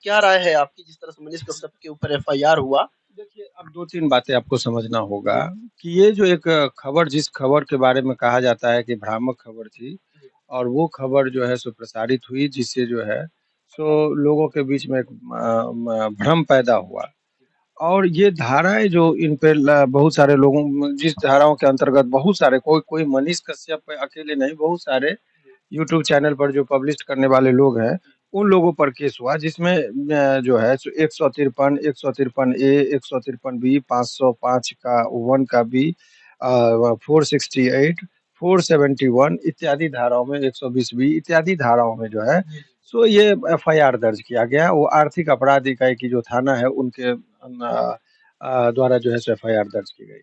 क्या राय है आपकी जिस तरह से मनीष कश्यप के ऊपर एफआईआर हुआ? देखिए, अब 2-3 बातें आपको समझना होगा कि ये जो एक खबर जिस खबर के बारे में कहा जाता है कि भ्रामक खबर थी और वो खबर जो है सो प्रसारित हुई जिससे जो है सो लोगों के बीच में एक भ्रम पैदा हुआ। और ये धाराएँ जो इन पे ल बहुत सारे लोगों जिस धाराओं के अंतर्गत बहुत सारे कोई कोई मनीष कश्यप पे अकेले नहीं, बहुत सारे यूट्यूब चैनल पर जो पब्लिश करने वाले लोग हैं, उन लोगों पर केस हुआ जिसमें जो है सो 153 ए, 153 बी, 505 का 1 का बी 468, 471 इत्यादि धाराओं में 120 बी इत्यादि धाराओं में जो है सो ये एफआईआर दर्ज किया गया। वो आर्थिक अपराध इकाई की जो थाना है उनके द्वारा जो है सो एफआईआर दर्ज की गई।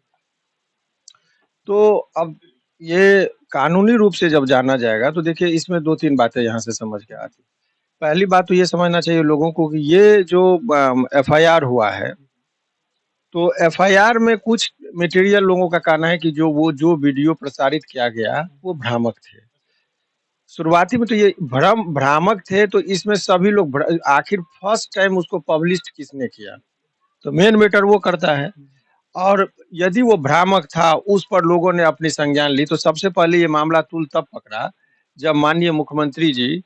तो अब ये कानूनी रूप से जब जाना जाएगा तो देखिए इसमें 2-3 बातें यहाँ से समझ के आती हैं। पहली बात तो ये समझना चाहिए लोगों को कि ये जो एफआईआर हुआ है, तो एफआईआर में कुछ मटेरियल लोगों का कहना है कि जो वीडियो प्रसारित किया गया, वो भ्रामक थे। शुरुआती में तो ये भ्रामक थे तो इसमें सभी लोग आखिर फर्स्ट टाइम उसको पब्लिश किसने किया? तो मेन मैटर वो करता है। और यदि वो भ्रामक था, उस पर लोगों ने अपनी संज्ञान ली, तो सबसे पहले ये मामला तूल तब पकड़ा, जब माननीय मुख्यमंत्री जी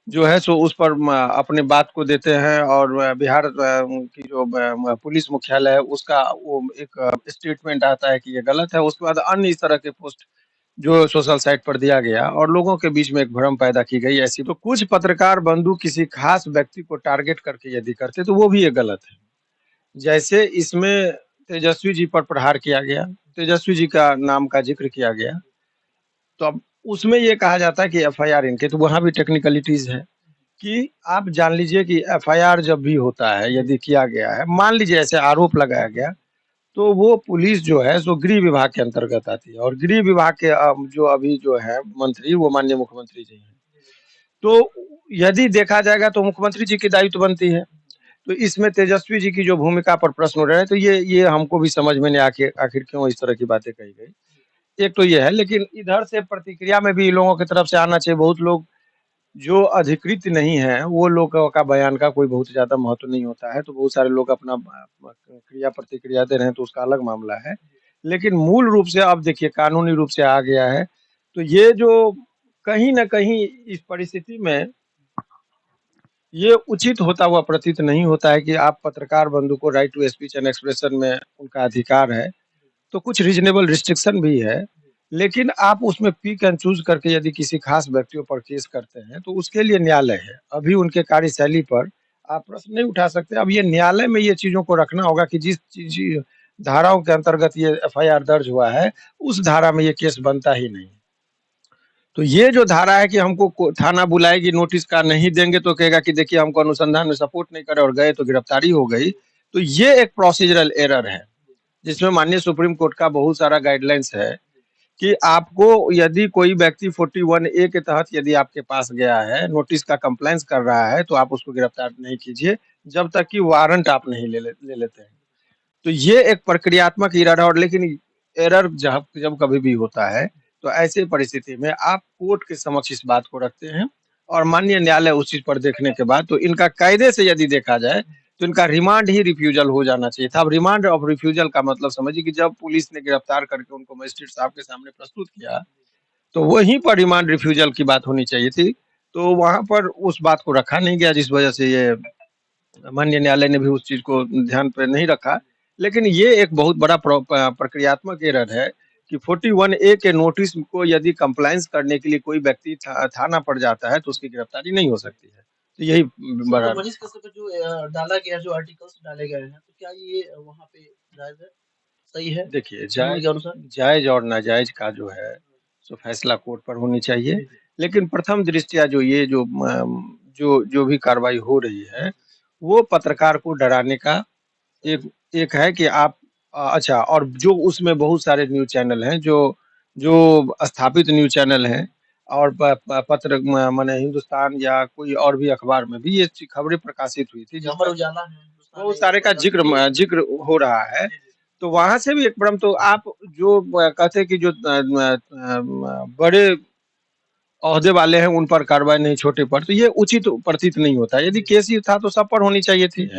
जो है सो उस पर अपनी बात को देते हैं और बिहार की जो पुलिस मुख्यालय है, उसका वो एक स्टेटमेंट आता है कि ये गलत है। उसके बाद अन्य इस तरह के पोस्ट जो सोशल साइट पर दिया गया और लोगों के बीच में एक भ्रम पैदा की गई ऐसी। तो कुछ पत्रकार बंधु किसी खास व्यक्ति को टारगेट करके यदि करते, तो वो भी ये गलत है। जैसे इसमें तेजस्वी जी पर प्रहार किया गया, तेजस्वी जी का नाम का ज़िक्र किया गया, तो अब उसमें ये कहा जाता है कि एफआईआर इनके, तो वहाँ भी टेक्निकलिटीज़ है कि आप जान लीजिए कि एफआईआर जब भी होता है, यदि किया गया है, मान लीजिए ऐसे आरोप लगाया गया, तो वो पुलिस जो है सो गृह विभाग के अंतर्गत आती है और गृह विभाग के जो अभी जो है मंत्री, वो माननीय मुख्यमंत्री जी हैं। तो यदि देखा जाएगा तो मुख्यमंत्री जी की दायित्व बनती है। तो इसमें तेजस्वी जी की जो भूमिका पर प्रश्न उठ रहे हैं, तो ये हमको भी समझ में नहीं आखिर आखिर क्यों इस तरह की बातें कही गई। एक तो ये है, लेकिन इधर से प्रतिक्रिया में भी लोगों की तरफ से आना चाहिए। बहुत लोग जो अधिकृत नहीं हैं, वो लोगों का बयान का कोई बहुत ज़्यादा महत्व नहीं होता है, तो बहुत सारे लोग अपना क्रिया प्रतिक्रिया दे रहे हैं, तो उसका अलग मामला है। लेकिन मूल रूप से अब देखिए कानूनी रूप से आ गया है, तो ये जो कहीं न कहीं इस परिस्थिति में ये उचित होता हुआ प्रतीत नहीं होता है कि आप पत्रकार बंधु को right to speech and expression में उनका अधिकार है, तो कुछ रीज़नेबल रिस्ट्रिक्शन भी है। लेकिन आप उसमें पिक एंड चूज़ करके यदि किसी खास व्यक्तियों पर केस करते हैं, तो उसके लिए न्यायालय है। अभी उनके कार्यशैली पर आप प्रश्न नहीं उठा सकते। अब ये न्यायालय में ये चीज़ों को रखना होगा कि जिस चीज़ धाराओं के अंतर्गत ये एफआईआर दर्ज हुआ है, उस धारा में ये केस बनता ही नहीं। तो ये जो धारा है कि हमको थाना बुलाएगी, नोटिस का नहीं देंगे तो कहेगा कि देखिए हमको अनुसंधान में सपोर्ट नहीं करे और गए तो गिरफ्तारी हो गई। तो ये एक प्रोसीजरल एरर है, जिसमें माननीय सुप्रीम कोर्ट का बहुत सारा गाइडलाइंस है कि आपको यदि कोई व्यक्ति 41 ए के तहत यदि आपके पास गया है, नोटिस का कंप्लेंस कर रहा है, तो आप उसको गिरफ्तार नहीं कीजिए, जब तक कि वारंट आप नहीं ले लेते हैं। तो ये एक प्रक्रियात्मक एरर है। और लेकिन एरर जब जब कभी भी होता है, तो ऐसे परिस्थिति में आप कोर्ट के समक्ष इस बात को रखते हैं और माननीय न्यायालय उस चीज़ पर देखने के बाद, तो इनका कायदे से यदि देखा जाए, तो इनका रिमांड ही रिफ्यूज़ल हो जाना चाहिए था। अब रिमांड ऑफ रिफ्यूज़ल का मतलब समझिए कि जब पुलिस ने गिरफ्तार करके उनको मजिस्ट्रेट साहब के सामने प्रस्तुत किया, तो वहीं पर रिमांड रिफ्यूज़ल की बात होनी चाहिए थी। तो वहाँ पर उस बात को रखा नहीं गया, जिस वजह से ये माननीय न्यायालय ने भी उस चीज़ को ध्यान पे नहीं रखा। लेकिन ये एक बहुत बड़ा प्रक्रियात्मक एरर है कि 41 ए के नोटिस को यदि कंप्लायंस करने के लिए कोई व्यक्ति थाना पर जाता है, तो उसकी गिरफ्तारी नहीं हो सकती है। तो यही सर, बड़ा जो मनीष कश्यप पे जो डाला गया, जो आर्टिकल्स डाले गए हैं, तो क्या ये वहाँ पे जायज़ है, सही है देखिए, कानून के अनुसार? जायज़ और नाजायज़ का जो है, सो फैसला कोर्ट पर होनी चाहिए। लेकिन प्रथम दृष्टया जो ये जो भी कार्रवाई हो रही है, वो पत्रकार को डराने का एक एक है कि आप अच्छा। और जो उसमें बहुत सारे न्यूज़ चैनल हैं जो जो स्थापित न्यूज़ चैनल हैं और प प पत्र माने हिंदुस्तान या कोई और भी अखबार में भी ये खबरें प्रकाशित हुई थी, जो अमर जिसमें उजाला है, हिंदुस्तान बहुत है, ये सारे सब का काफ़ी जी, ज़िक्र हो रहा है। तो वहाँ से भी एक भ्रम। तो आप जो कहते हैं कि जो बड़े ओहदे वाले हैं उन पर कार्रवाई नहीं, छोटे पर, तो ये उचित प्रतीत नहीं होता है। यदि केस ही था तो सब पर होनी चाहिए थी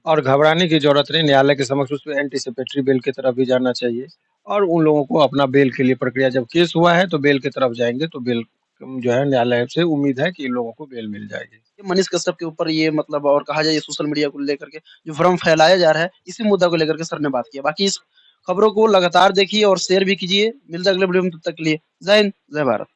और घबराने की ज़रूरत नहीं, न्यायालय के समक्ष उस पे एंटीसिपेटरी बेल की तरफ भी जाना चाहिए और उन लोगों को अपना बेल के लिए प्रक्रिया, जब केस हुआ है तो बेल की तरफ जाएँगे, तो बेल जो है न्यायालय से उम्मीद है कि इन लोगों को बेल मिल जाएगी। मनीष कश्यप के ऊपर ये मतलब और कहा जाए सोशल मीडिया को लेकर के जो भ्रम फैलाया जा रहा है, इसी मुद्दा को लेकर के सर ने बात किया। बाकी इस खबरों को लगातार देखिए और शेयर भी कीजिए। मिलते हैं अगले वीडियो में, तब तक के लिए जय हिंद, जय भारत।